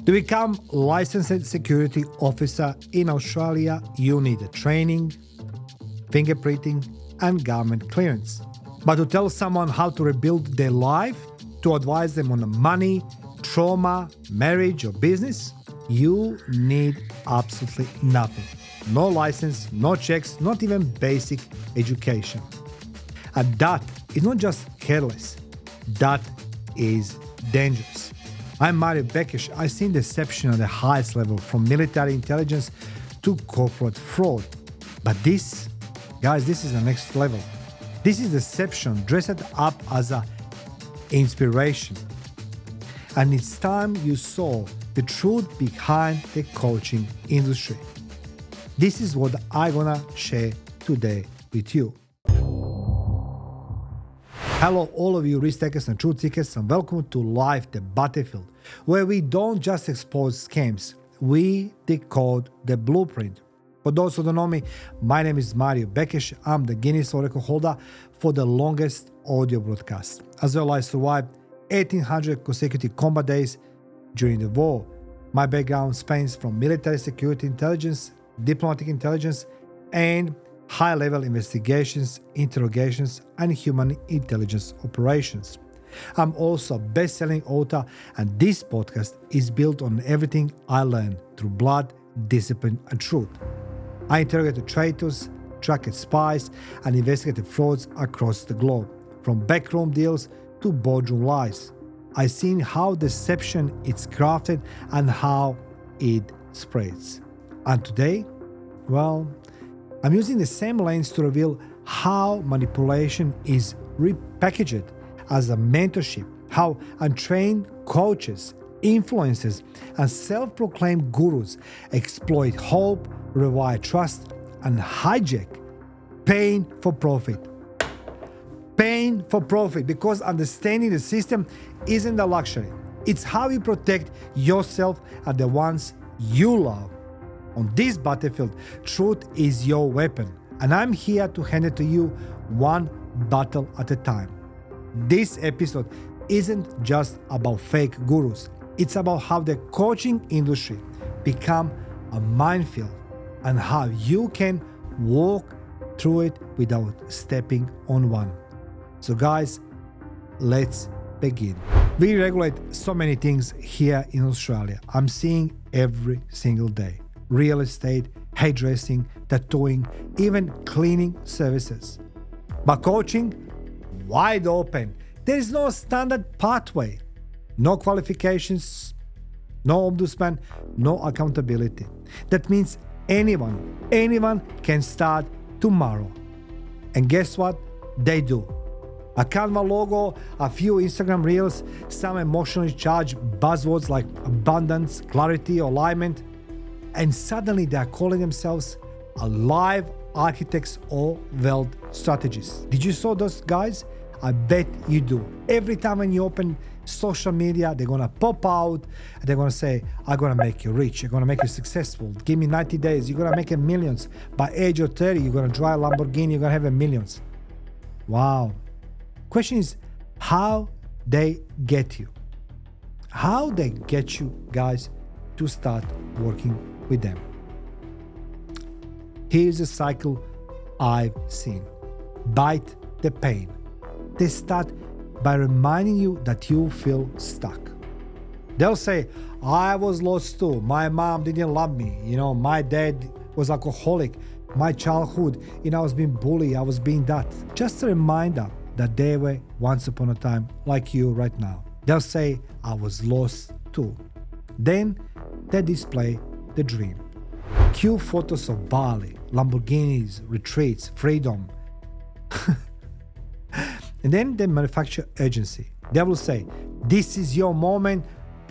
To become licensed security officer in Australia, you need a training, fingerprinting, and government clearance. But to tell someone how to rebuild their life, to advise them on money, trauma, marriage, or business, you need absolutely nothing. No license, no checks, not even basic education. And that is not just careless, that is dangerous. I'm Bekes. I've seen deception at the highest level, from military intelligence to corporate fraud. But this, guys, this is the next level. This is deception dressed up as an inspiration. And it's time you saw the truth behind the coaching industry. This is what I'm gonna share today with you. Hello, all of you risk takers and truth seekers, and welcome to Life, the Battlefield, where we don't just expose scams, we decode the blueprint. For those who don't know me, my name is Bekes. I'm the Guinness World Record holder for the longest audio broadcast, as well as survived 1,800 consecutive combat days during the war. My background spans from military security intelligence, diplomatic intelligence, and high-level investigations, interrogations, and human intelligence operations. I'm also a best-selling author, and this podcast is built on everything I learned through blood, discipline, and truth. I interrogated traitors, tracked spies, and investigated frauds across the globe, from backroom deals to boardroom lies. I've seen how deception is crafted and how it spreads. And today, well, I'm using the same lens to reveal how manipulation is repackaged as a mentorship, how untrained coaches, influencers, and self-proclaimed gurus exploit hope, rewire trust, and hijack pain for profit. Pain for profit, because understanding the system isn't a luxury. It's how you protect yourself and the ones you love. On this battlefield, truth is your weapon, and I'm here to hand it to you one battle at a time. This episode isn't just about fake gurus. It's about how the coaching industry become a minefield and how you can walk through it without stepping on one. So guys, let's begin. We regulate so many things here in Australia. I'm seeing every single day. Real estate, hairdressing, tattooing, even cleaning services. But coaching, wide open. There is no standard pathway, no qualifications, no ombudsman, no accountability. That means anyone can start tomorrow. And guess what? They do. A Canva logo, a few Instagram reels, some emotionally charged buzzwords like abundance, clarity, alignment, and suddenly they are calling themselves alive architects or wealth strategists. Did you saw those guys? I bet you do. Every time when you open social media, they're gonna pop out and they're gonna say, I'm gonna make you rich, I'm gonna make you successful. Give me 90 days, you're gonna make millions. By age of 30, you're gonna drive a Lamborghini, you're gonna have millions. Wow. Question is, how they get you? How they get you guys to start working with them. Here's a cycle I've seen. Bite the pain. They start by reminding you that you feel stuck. They'll say, I was lost too. My mom didn't love me. My dad was alcoholic. My childhood, I was being bullied. I was being that. Just a reminder that they were once upon a time like you right now. They'll say, I was lost too. Then they display the dream. Cue photos of Bali, Lamborghinis, retreats, freedom. And then they manufacture urgency. They will say, this is your moment,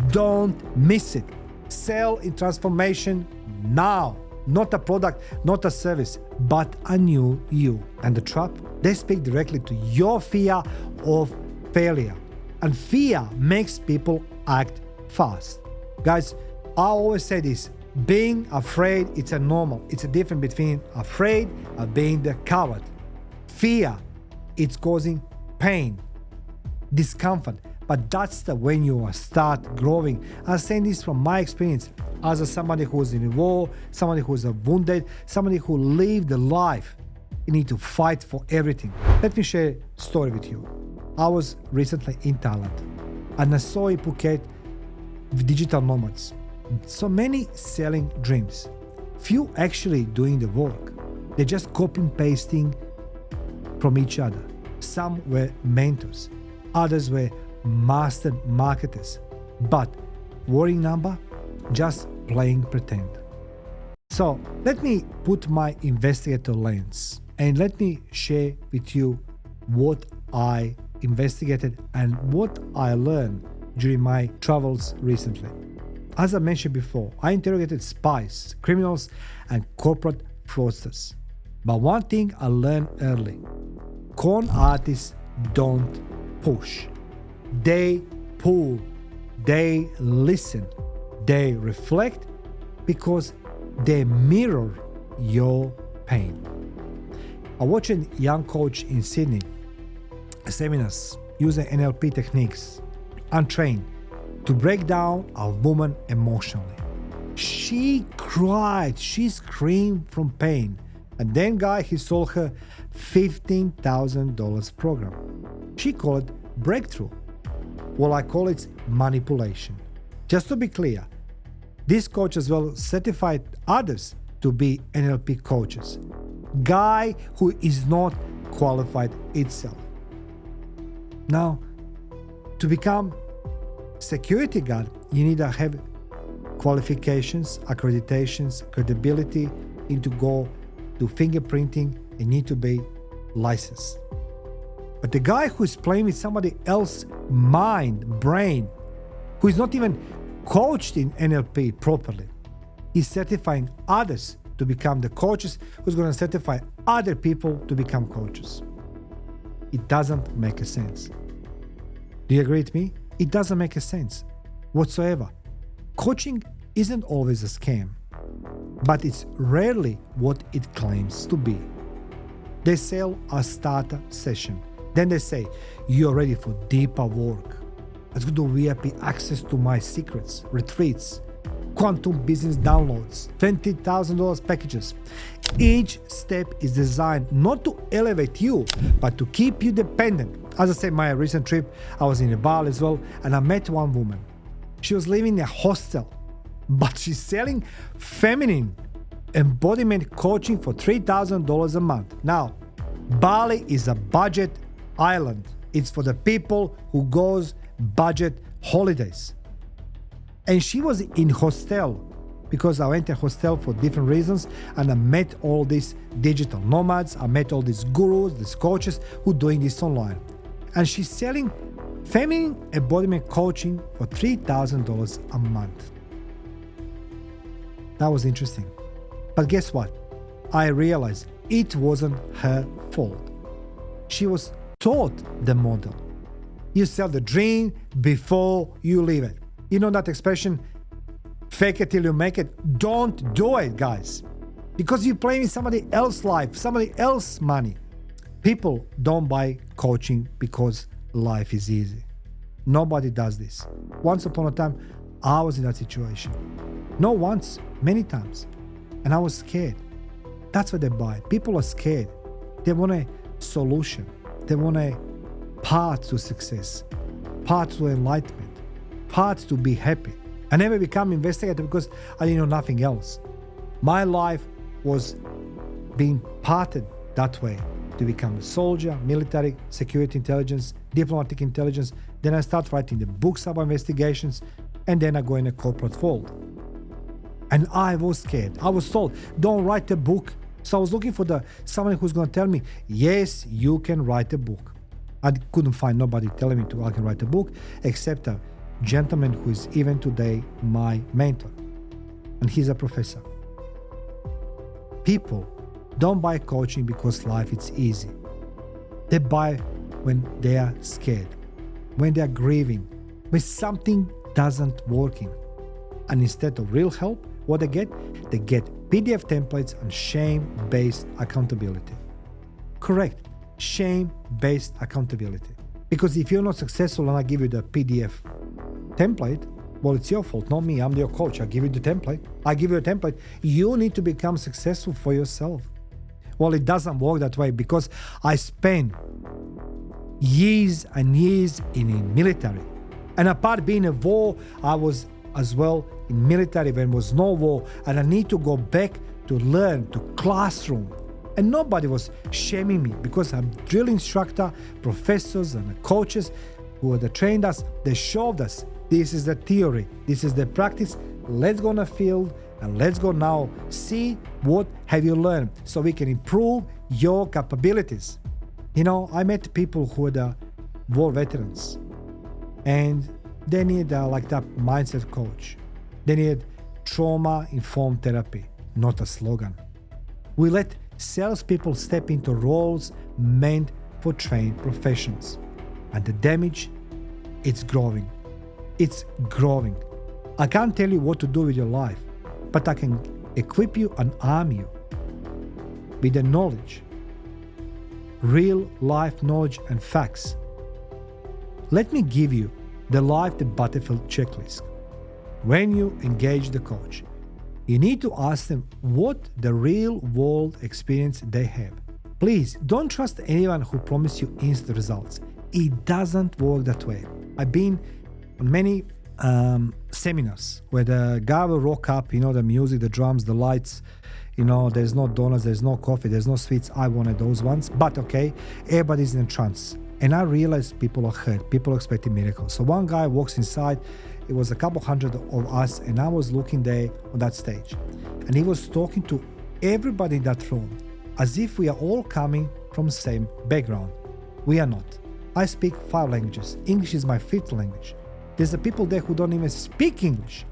don't miss it. Sell in transformation now. Not a product, not a service, but a new you. And the trap? They speak directly to your fear of failure. And fear makes people act fast. Guys, I always say this, being afraid, it's a normal. It's a difference between afraid and being the coward. Fear, it's causing pain, discomfort, But that's when you start growing. I'm saying this from my experience as somebody who was in a war, somebody who was wounded, somebody who lived a life. You need to fight for everything. Let me share a story with you. I was recently in Thailand and I saw in Phuket digital nomads. So many selling dreams. Few actually doing the work. They're just copying pasting from each other. Some were mentors, others were master marketers. But worrying number, just playing pretend. So let me put my investigator lens and let me share with you what I investigated and what I learned during my travels recently. As I mentioned before, I interrogated spies, criminals, and corporate fraudsters. But one thing I learned early: con artists don't push. They pull, they listen, they reflect because they mirror your pain. I watched a young coach in Sydney seminars using NLP techniques, untrained, to break down a woman emotionally. She cried, she screamed from pain. And then he sold her $15,000 program. She called it breakthrough. Well, I call it manipulation. Just to be clear, this coach as well certified others to be NLP coaches. Guy who is not qualified itself. Now, to become security guard, you need to have qualifications, accreditations, credibility, need to go to fingerprinting, and need to be licensed. But the guy who is playing with somebody else's mind, brain, who is not even coached in NLP properly, is certifying others to become the coaches, who's going to certify other people to become coaches. It doesn't make a sense. Do you agree with me? It doesn't make a sense whatsoever. Coaching isn't always a scam, but it's rarely what it claims to be. They sell a starter session. Then they say, you're ready for deeper work. Let's go to VIP access to my secrets, retreats, quantum business downloads, $20,000 packages. Each step is designed not to elevate you, but to keep you dependent. As I said, my recent trip, I was in a bar as well, and I met one woman. She was living in a hostel, but she's selling feminine embodiment coaching for $3,000 a month. Now, Bali is a budget island. It's for the people who goes budget holidays. And she was in hostel because I went to hostel for different reasons, and I met all these digital nomads. I met all these gurus, these coaches who doing this online. And she's selling feminine embodiment coaching for $3,000 a month. That was interesting. But guess what? I realized it wasn't her fault. She was taught the model. You sell the dream before you live it. You know that expression, fake it till you make it? Don't do it, guys. Because you're playing with somebody else's life, somebody else's money. People don't buy coaching because life is easy. Nobody does this. Once upon a time, I was in that situation. Not once, many times. And I was scared. That's what they buy. People are scared. They want a solution. They want a path to success, path to enlightenment, path to be happy. I never become investigator because I didn't know nothing else. My life was being parted that way to become a soldier, military, security intelligence, diplomatic intelligence. Then I start writing the books about investigations, and then I go in a corporate world. And I was scared. I was told, don't write a book. So I was looking for someone who's going to tell me, yes, you can write a book. I couldn't find nobody telling me I can write a book, except a gentleman who is even today my mentor. And he's a professor. People don't buy coaching because life is easy. They buy when they are scared, when they are grieving, when something doesn't working. And instead of real help, what they get PDF templates and shame-based accountability. Correct, shame-based accountability. Because if you're not successful and I give you the PDF template, well, it's your fault, not me. I'm your coach. I give you the template. I give you a template. You need to become successful for yourself. Well, it doesn't work that way because I spent years and years in the military. And apart being a war, I was as well in military when there was no war. And I need to go back to learn, to classroom. And nobody was shaming me because I'm drill instructor, professors and coaches who had trained us. They showed us this is the theory, this is the practice. Let's go on the field and let's go now see what have you learned so we can improve your capabilities. You know, I met people who are war veterans and they need like that mindset coach. They need trauma-informed therapy, not a slogan. We let salespeople step into roles meant for trained professionals. And the damage, it's growing. It's growing. I can't tell you what to do with your life, but I can equip you and arm you with the knowledge, real life knowledge and facts. Let me give you the Life the Battlefield checklist. When you engage the coach, you need to ask them what the real world experience they have. Please don't trust anyone who promises you instant results. It doesn't work that way. I've been on many seminars where the guy will rock up, you know, the music, the drums, the lights, you know, there's no donuts, there's no coffee, there's no sweets. I wanted those ones, but okay, everybody's in a trance. And I realized people are hurt, people are expecting miracles. So one guy walks inside, it was a couple hundred of us, and I was looking there on that stage. And he was talking to everybody in that room as if we are all coming from the same background. We are not. I speak 5 languages. English is my 5th language. There's the people there who don't even speak English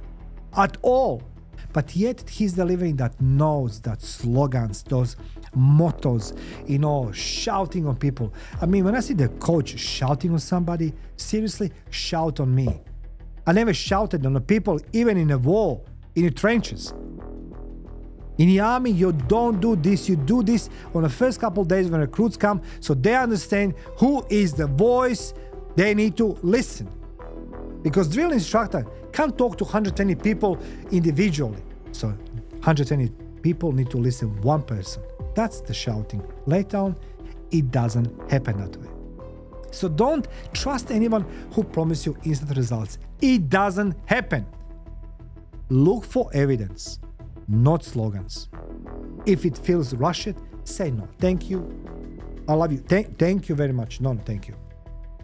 at all. But yet he's delivering that notes, that slogans, those mottos, you know, shouting on people. I mean, when I see the coach shouting on somebody, seriously, shout on me. I never shouted on the people, even in a war, in the trenches. In the army, you don't do this, you do this on the first couple of days when recruits come, so they understand who is the voice they need to listen. Because drill instructor can't talk to 120 people individually. So 120 people need to listen one person. That's the shouting. Later on, it doesn't happen that way. So don't trust anyone who promises you instant results. It doesn't happen. Look for evidence, not slogans. If it feels rushed, say no. Thank you. I love you. Thank you very much. No, thank you.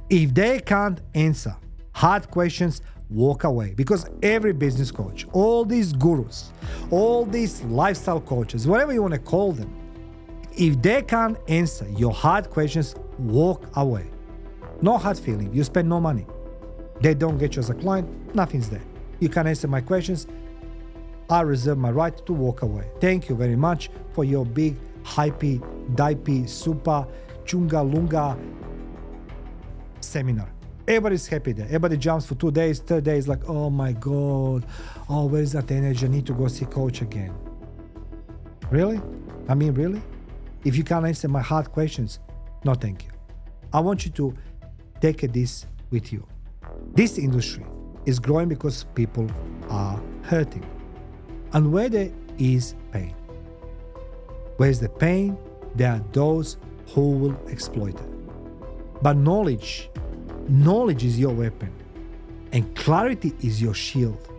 If they can't answer hard questions, walk away. Because every business coach, all these gurus, all these lifestyle coaches, whatever you want to call them, if they can't answer your hard questions, walk away. No hard feeling. You spend no money. They don't get you as a client. Nothing's there. You can't answer my questions. I reserve my right to walk away. Thank you very much for your big, hypey, dipey, super, chunga lunga seminar. Everybody's happy there. Everybody jumps for 2 days, 3rd day is like, oh my God. Oh, where is that energy? I need to go see coach again. Really? I mean, really? If you can't answer my hard questions, no thank you. I want you to take this with you. This industry is growing because people are hurting. And where there is pain, where is the pain, there are those who will exploit it. But knowledge is your weapon, and clarity is your shield.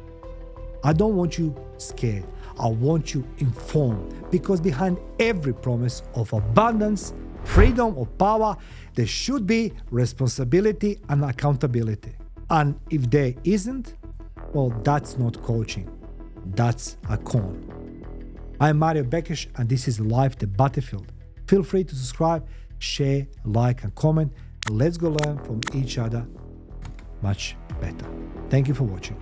I don't want you scared. I want you informed, because behind every promise of abundance, freedom, or power, there should be responsibility and accountability. And if there isn't, well, that's not coaching. That's a con. I'm Bekes, and this is Life the Battlefield. Feel free to subscribe, share, like, and comment. Let's go learn from each other much better. Thank you for watching.